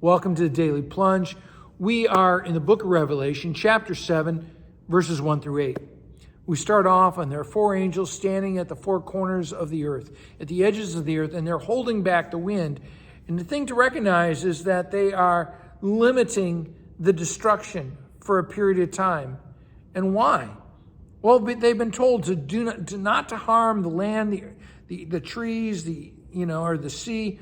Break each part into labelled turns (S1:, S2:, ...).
S1: Welcome to the Daily Plunge. We are in the book of Revelation, chapter 7, verses 1 through 8. We start off, and there are four angels standing at the four corners of the earth, at the edges of the earth, and they're holding back the wind. And the thing to recognize is that they are limiting the destruction for a period of time. And why? Well, they've been told to not to harm the land, the trees, or the sea,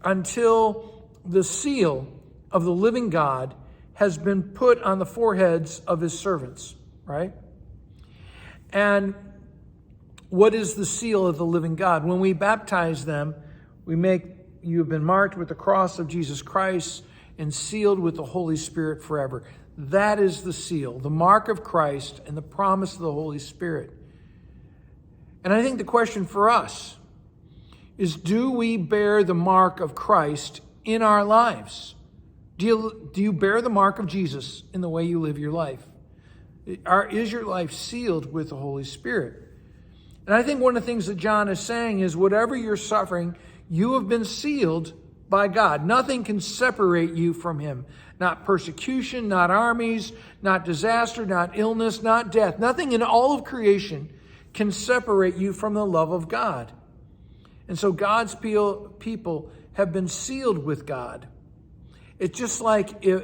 S1: until the seal of the living God has been put on the foreheads of his servants, right? And what is the seal of the living God? When we baptize them, you have been marked with the cross of Jesus Christ and sealed with the Holy Spirit forever. That is the seal, the mark of Christ and the promise of the Holy Spirit. And I think the question for us is, do we bear the mark of Christ in our lives? Do you bear the mark of Jesus in the way you live your life? Is your life sealed with the Holy Spirit? And I think one of the things that John is saying is, whatever you're suffering, you have been sealed by God. Nothing can separate you from him. Not persecution, not armies, not disaster, not illness, not death. Nothing in all of creation can separate you from the love of God. And so God's people have been sealed with God. It's just like you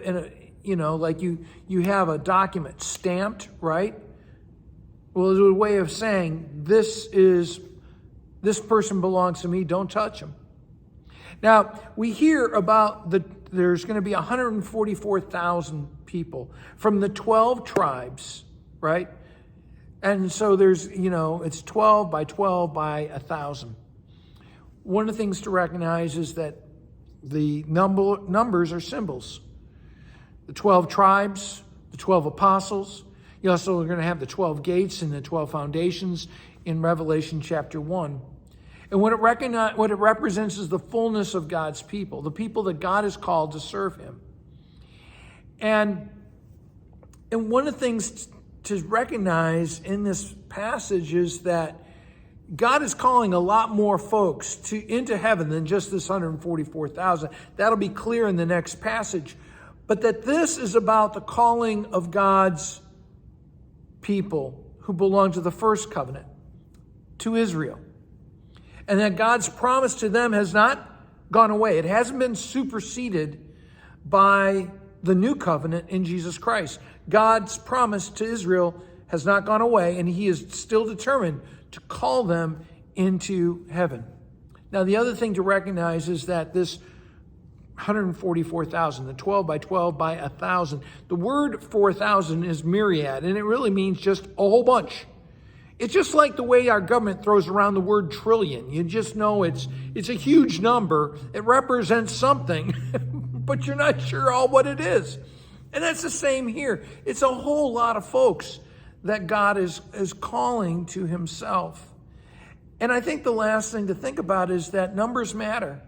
S1: have a document stamped, right? Well, it's a way of saying this person belongs to me. Don't touch him. Now we hear about there's going to be 144,000 people from the 12 tribes, right? And so there's it's 12 by 12 by 1,000. One of the things to recognize is that the numbers are symbols. The 12 tribes, the 12 apostles. You also are going to have the 12 gates and the 12 foundations in Revelation chapter 1. And what it represents is the fullness of God's people, the people that God has called to serve him. And one of the things to recognize in this passage is that God is calling a lot more folks into heaven than just this 144,000. That'll be clear in the next passage. But that this is about the calling of God's people who belong to the first covenant, to Israel. And that God's promise to them has not gone away. It hasn't been superseded by the new covenant in Jesus Christ. God's promise to Israel has not gone away, and he is still determined to call them into heaven. Now, the other thing to recognize is that this 144,000, the 12 by 12 by 1,000, the word for 1,000 is myriad, and it really means just a whole bunch. It's just like the way our government throws around the word trillion. You just know it's a huge number. It represents something, but you're not sure all what it is. And that's the same here. It's a whole lot of folks that God is calling to himself. And I think the last thing to think about is that numbers matter.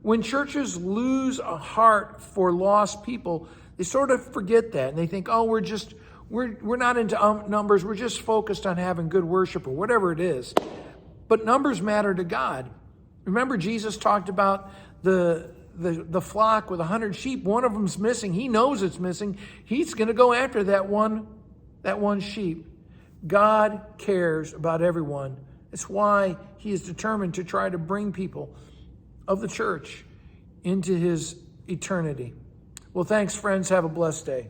S1: When churches lose a heart for lost people, they sort of forget that. And they think, oh, we're not into numbers. We're just focused on having good worship or whatever it is. But numbers matter to God. Remember, Jesus talked about the flock with 100 sheep. One of them's missing. He knows it's missing. He's going to go after that one sheep. God cares about everyone. It's why he is determined to try to bring people of the church into his eternity. Well, thanks, friends. Have a blessed day.